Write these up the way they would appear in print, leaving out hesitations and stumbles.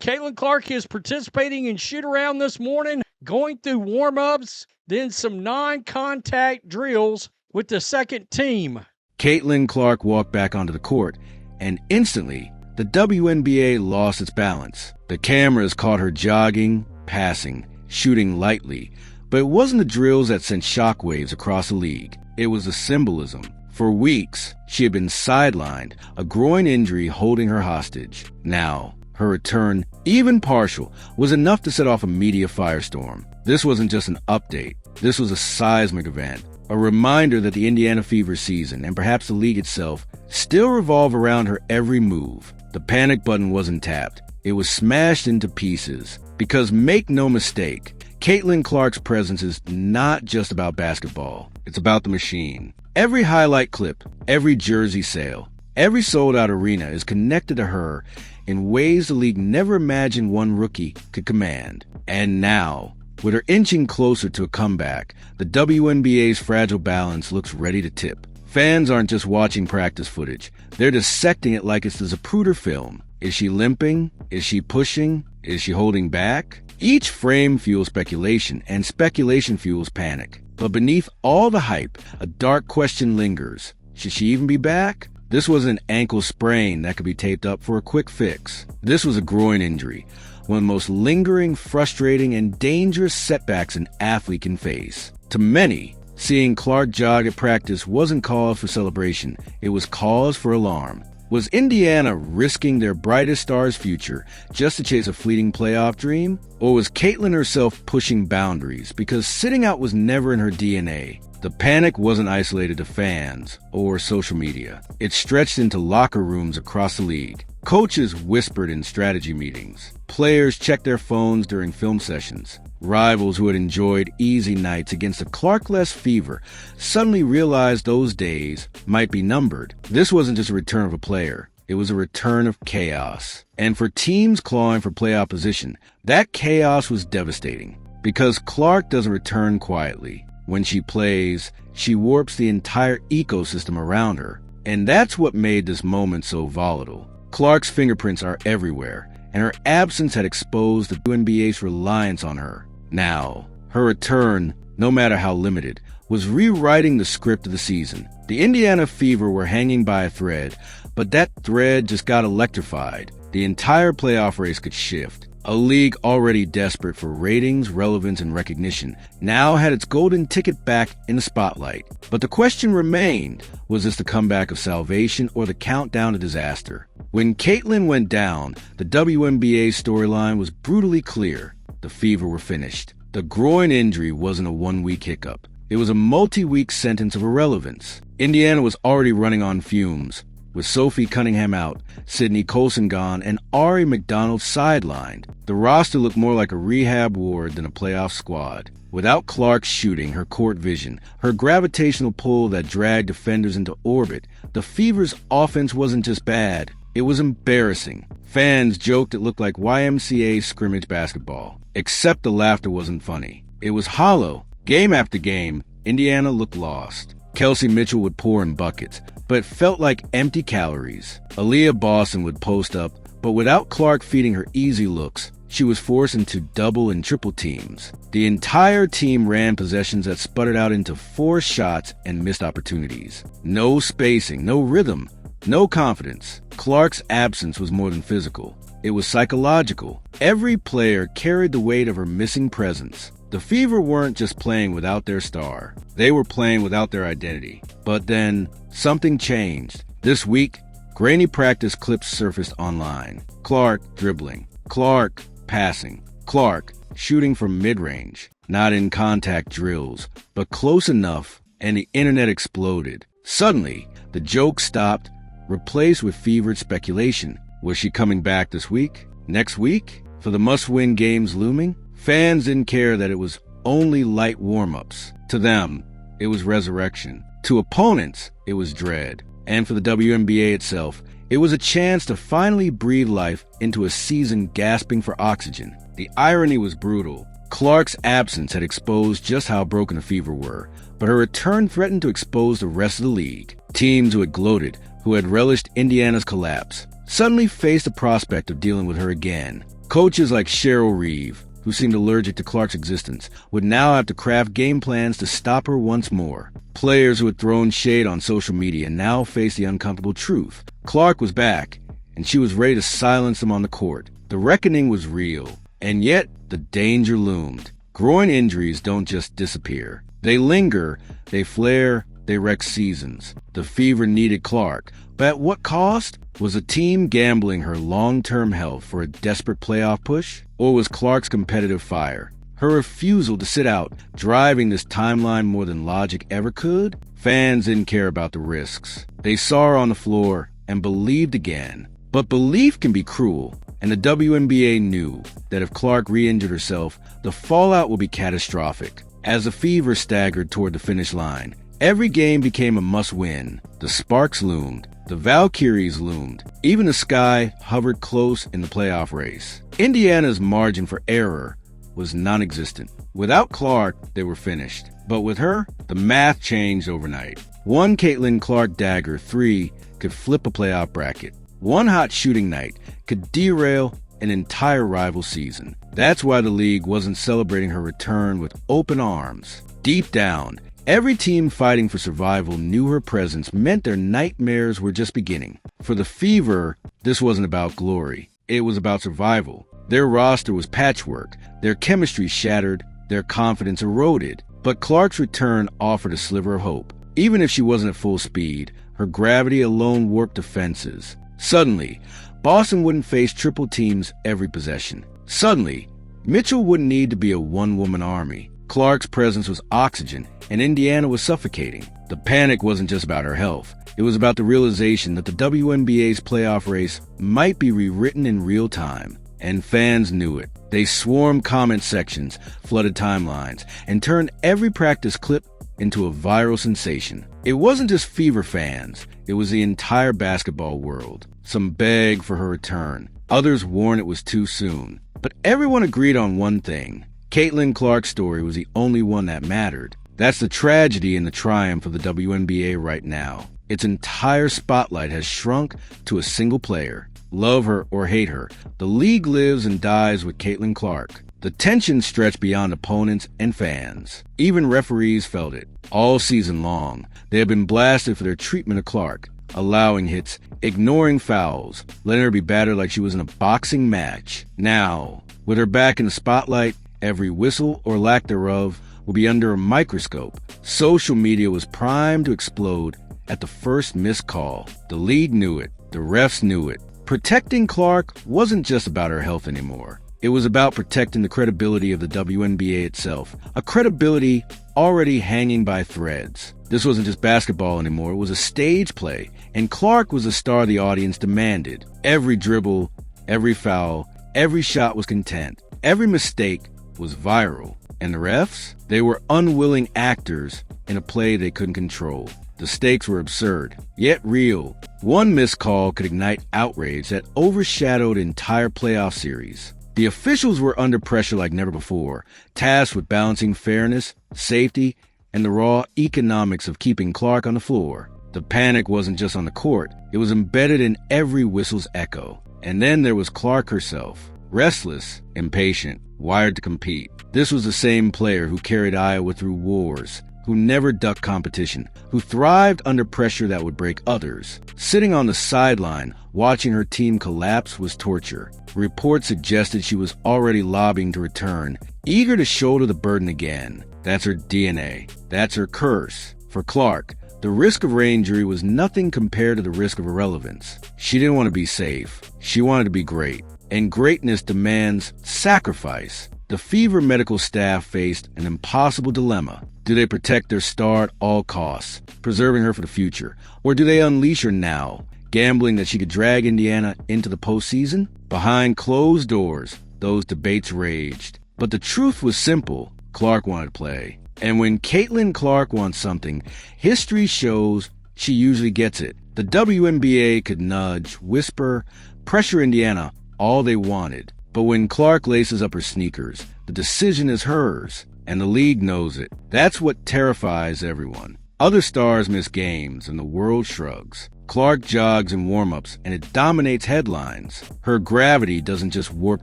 Caitlin Clark is participating in shoot-around this morning, going through warm-ups, then some non-contact drills with the second team. Caitlin Clark walked back onto the court, and instantly, the WNBA lost its balance. The cameras caught her jogging, passing, shooting lightly, but it wasn't the drills that sent shockwaves across the league. It was the symbolism. For weeks, she had been sidelined, a groin injury holding her hostage. Now, her return, even partial, was enough to set off a media firestorm. This wasn't just an update. This was a seismic event, a reminder that the Indiana Fever season, and perhaps the league itself, still revolve around her every move. The panic button wasn't tapped. It was smashed into pieces. Because make no mistake, Caitlin Clark's presence is not just about basketball. It's about the machine. Every highlight clip, every jersey sale, every sold-out arena is connected to her in ways the league never imagined one rookie could command. And now, with her inching closer to a comeback, the WNBA's fragile balance looks ready to tip. Fans aren't just watching practice footage. They're dissecting it like it's the Zapruder film. Is she limping? Is she pushing? Is she holding back? Each frame fuels speculation, and speculation fuels panic. But beneath all the hype, a dark question lingers. Should she even be back? This wasn't an ankle sprain that could be taped up for a quick fix. This was a groin injury, one of the most lingering, frustrating, and dangerous setbacks an athlete can face. To many, seeing Clark jog at practice wasn't cause for celebration, it was cause for alarm. Was Indiana risking their brightest star's future just to chase a fleeting playoff dream? Or was Caitlin herself pushing boundaries because sitting out was never in her DNA? The panic wasn't isolated to fans or social media. It stretched into locker rooms across the league. Coaches whispered in strategy meetings. Players checked their phones during film sessions. Rivals who had enjoyed easy nights against a Clark-less Fever suddenly realized those days might be numbered. This wasn't just a return of a player. It was a return of chaos. And for teams clawing for playoff position, that chaos was devastating. Because Clark doesn't return quietly. When she plays, she warps the entire ecosystem around her. And that's what made this moment so volatile. Clark's fingerprints are everywhere, and her absence had exposed the WNBA's reliance on her. Now, her return, no matter how limited, was rewriting the script of the season. The Indiana Fever were hanging by a thread, but that thread just got electrified. The entire playoff race could shift. A league already desperate for ratings, relevance, and recognition now had its golden ticket back in the spotlight. But the question remained, was this the comeback of salvation or the countdown to disaster? When Caitlin went down, the WNBA storyline was brutally clear. The Fever were finished. The groin injury wasn't a one-week hiccup. It was a multi-week sentence of irrelevance. Indiana was already running on fumes. With Sophie Cunningham out, Sydney Colson gone, and Ari McDonald sidelined, the roster looked more like a rehab ward than a playoff squad. Without Clark shooting her court vision, her gravitational pull that dragged defenders into orbit, the Fever's offense wasn't just bad, it was embarrassing. Fans joked it looked like YMCA scrimmage basketball. Except the laughter wasn't funny. It was hollow. Game after game, Indiana looked lost. Kelsey Mitchell would pour in buckets, but it felt like empty calories. Aaliyah Boston would post up, but without Clark feeding her easy looks, she was forced into double and triple teams. The entire team ran possessions that sputtered out into forced shots and missed opportunities. No spacing, no rhythm, no confidence. Clark's absence was more than physical. It was psychological. Every player carried the weight of her missing presence. The Fever weren't just playing without their star. They were playing without their identity. But then, something changed. This week, grainy practice clips surfaced online. Clark dribbling. Clark passing. Clark shooting from mid-range. Not in contact drills, but close enough, and the internet exploded. Suddenly, the joke stopped, replaced with fevered speculation. Was she coming back this week? Next week? For the must-win games looming? Fans didn't care that it was only light warm-ups. To them, it was resurrection. To opponents, it was dread. And for the WNBA itself, it was a chance to finally breathe life into a season gasping for oxygen. The irony was brutal. Clark's absence had exposed just how broken the Fever were, but her return threatened to expose the rest of the league. Teams who had gloated, who had relished Indiana's collapse, suddenly faced the prospect of dealing with her again. Coaches like Cheryl Reeve, who seemed allergic to Clark's existence, would now have to craft game plans to stop her once more. Players who had thrown shade on social media now faced the uncomfortable truth. Clark was back, and she was ready to silence them on the court. The reckoning was real, and yet the danger loomed. Groin injuries don't just disappear. They linger, they flare, they wreck seasons. The Fever needed Clark, but at what cost? Was the team gambling her long-term health for a desperate playoff push? Or was Clark's competitive fire, her refusal to sit out, driving this timeline more than logic ever could? Fans didn't care about the risks. They saw her on the floor and believed again. But belief can be cruel, and the WNBA knew that if Clark re-injured herself, the fallout would be catastrophic. As the Fever staggered toward the finish line, every game became a must-win. The Sparks loomed. The Valkyries loomed. Even the sky hovered close in the playoff race. Indiana's margin for error was non-existent. Without Clark, they were finished. But with her, the math changed overnight. One Caitlin Clark dagger 3 could flip a playoff bracket. One hot shooting night could derail an entire rival season. That's why the league wasn't celebrating her return with open arms. Deep down, every team fighting for survival knew her presence meant their nightmares were just beginning. For the Fever, this wasn't about glory. It was about survival. Their roster was patchwork. Their chemistry shattered. Their confidence eroded. But Clark's return offered a sliver of hope. Even if she wasn't at full speed, her gravity alone warped defenses. Suddenly, Boston wouldn't face triple teams every possession. Suddenly, Mitchell wouldn't need to be a one-woman army. Clark's presence was oxygen, and Indiana was suffocating. The panic wasn't just about her health. It was about the realization that the WNBA's playoff race might be rewritten in real time. And fans knew it. They swarmed comment sections, flooded timelines, and turned every practice clip into a viral sensation. It wasn't just Fever fans. It was the entire basketball world. Some begged for her return. Others warned it was too soon. But everyone agreed on one thing. Caitlin Clark's story was the only one that mattered. That's the tragedy and the triumph of the WNBA right now. Its entire spotlight has shrunk to a single player. Love her or hate her, the league lives and dies with Caitlin Clark. The tension stretched beyond opponents and fans. Even referees felt it. All season long, they have been blasted for their treatment of Clark, allowing hits, ignoring fouls, letting her be battered like she was in a boxing match. Now, with her back in the spotlight, every whistle or lack thereof will be under a microscope. Social media was primed to explode at the first missed call. The league knew it. The refs knew it. Protecting Clark wasn't just about her health anymore. It was about protecting the credibility of the WNBA itself, a credibility already hanging by threads. This wasn't just basketball anymore, it was a stage play, and Clark was the star the audience demanded. Every dribble, every foul, every shot was content. Every mistake was viral. And the refs? They were unwilling actors in a play they couldn't control. The stakes were absurd, yet real. One missed call could ignite outrage that overshadowed entire playoff series. The officials were under pressure like never before, tasked with balancing fairness, safety, and the raw economics of keeping Clark on the floor. The panic wasn't just on the court, it was embedded in every whistle's echo. And then there was Clark herself, restless, impatient, wired to compete. This was the same player who carried Iowa through wars, who never ducked competition, who thrived under pressure that would break others. Sitting on the sideline, watching her team collapse was torture. Reports suggested she was already lobbying to return, eager to shoulder the burden again. That's her DNA. That's her curse. For Clark, the risk of re-injury was nothing compared to the risk of irrelevance. She didn't want to be safe. She wanted to be great. And greatness demands sacrifice. The Fever medical staff faced an impossible dilemma. Do they protect their star at all costs, preserving her for the future? Or do they unleash her now, gambling that she could drag Indiana into the postseason? Behind closed doors, those debates raged. But the truth was simple. Clark wanted to play. And when Caitlin Clark wants something, history shows she usually gets it. The WNBA could nudge, whisper, pressure Indiana all they wanted. But when Clark laces up her sneakers, the decision is hers, and the league knows it. That's what terrifies everyone. Other stars miss games, and the world shrugs. Clark jogs in warm-ups, and it dominates headlines. Her gravity doesn't just warp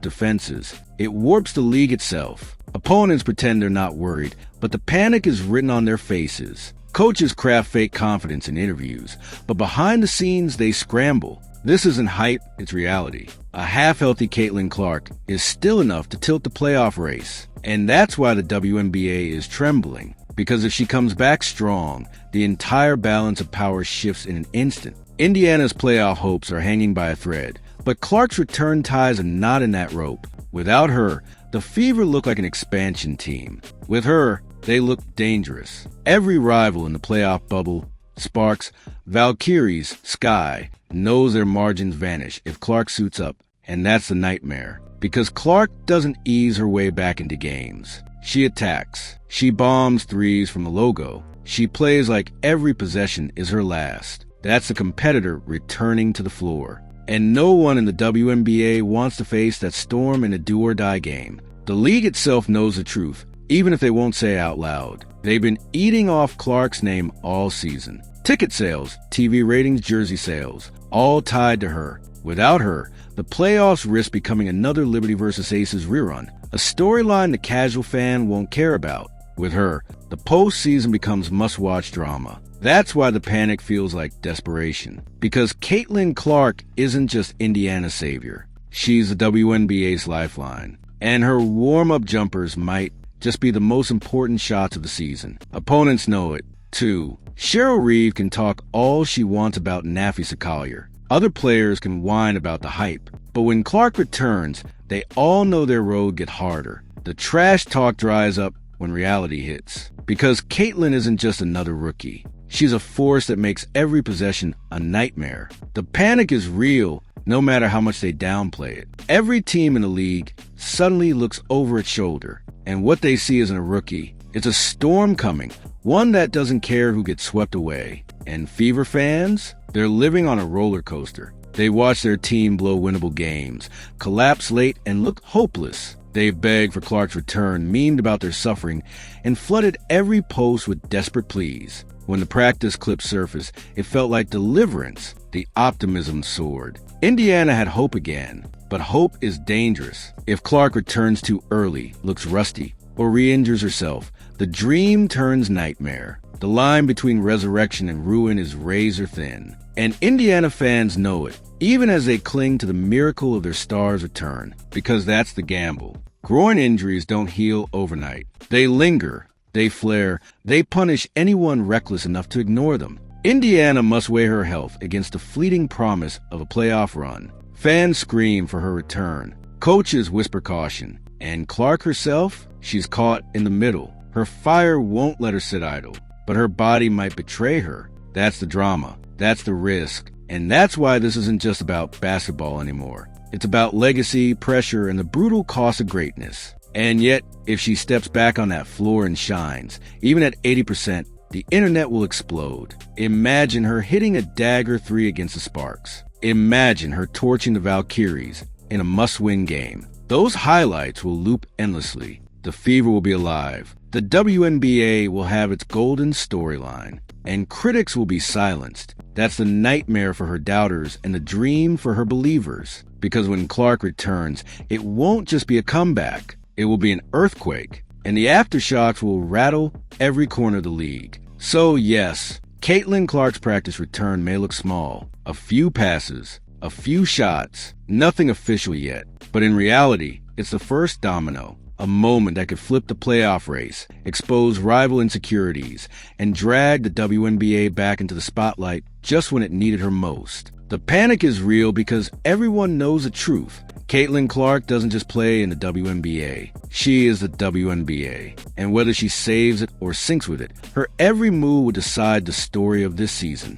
defenses, it warps the league itself. Opponents pretend they're not worried, but the panic is written on their faces. Coaches craft fake confidence in interviews, but behind the scenes they scramble. This isn't hype, it's reality. A half-healthy Caitlin Clark is still enough to tilt the playoff race, and that's why the WNBA is trembling. Because if she comes back strong, the entire balance of power shifts in an instant. Indiana's playoff hopes are hanging by a thread, but Clark's return ties are not in that rope. Without her, the Fever look like an expansion team. With her, they look dangerous. Every rival in the playoff bubble, Sparks, Valkyries, Sky, knows their margins vanish if Clark suits up, and that's the nightmare. Because Clark doesn't ease her way back into games. She attacks. She bombs threes from the logo. She plays like every possession is her last. That's the competitor returning to the floor. And no one in the WNBA wants to face that storm in a do-or-die game. The league itself knows the truth, even if they won't say it out loud. They've been eating off Clark's name all season. Ticket sales, TV ratings, jersey sales, all tied to her. Without her, the playoffs risk becoming another Liberty vs. Aces rerun, a storyline the casual fan won't care about. With her, the postseason becomes must-watch drama. That's why the panic feels like desperation. Because Caitlin Clark isn't just Indiana's savior. She's the WNBA's lifeline. And her warm-up jumpers might just be the most important shots of the season. Opponents know it, too. Cheryl Reeve can talk all she wants about Nafi Sakallier. Other players can whine about the hype. But when Clark returns, they all know their road gets harder. The trash talk dries up when reality hits. Because Caitlin isn't just another rookie. She's a force that makes every possession a nightmare. The panic is real, no matter how much they downplay it. Every team in the league suddenly looks over its shoulder, and what they see isn't a rookie. It's a storm coming, one that doesn't care who gets swept away. And Fever fans? They're living on a roller coaster. They watch their team blow winnable games, collapse late, and look hopeless. They've begged for Clark's return, memed about their suffering, and flooded every post with desperate pleas. When the practice clips surfaced, it felt like deliverance. The optimism soared. Indiana had hope again, but hope is dangerous. If Clark returns too early, looks rusty, or re-injures herself, the dream turns nightmare. The line between resurrection and ruin is razor thin. And Indiana fans know it, even as they cling to the miracle of their star's return, because that's the gamble. Groin injuries don't heal overnight. They linger. They flare, they punish anyone reckless enough to ignore them. Indiana must weigh her health against the fleeting promise of a playoff run. Fans scream for her return. Coaches whisper caution. And Clark herself? She's caught in the middle. Her fire won't let her sit idle, but her body might betray her. That's the drama. That's the risk. And that's why this isn't just about basketball anymore. It's about legacy, pressure, and the brutal cost of greatness. And yet, if she steps back on that floor and shines, even at 80%, the internet will explode. Imagine her hitting a dagger 3 against the Sparks. Imagine her torching the Valkyries in a must-win game. Those highlights will loop endlessly. The Fever will be alive. The WNBA will have its golden storyline. And critics will be silenced. That's the nightmare for her doubters and the dream for her believers. Because when Clark returns, it won't just be a comeback. It will be an earthquake, and the aftershocks will rattle every corner of the league. So yes, Caitlin Clark's practice return may look small. A few passes, a few shots, nothing official yet. But in reality, it's the first domino, a moment that could flip the playoff race, expose rival insecurities, and drag the WNBA back into the spotlight just when it needed her most. The panic is real because everyone knows the truth. Caitlin Clark doesn't just play in the WNBA. She is the WNBA. And whether she saves it or sinks with it, her every move will decide the story of this season.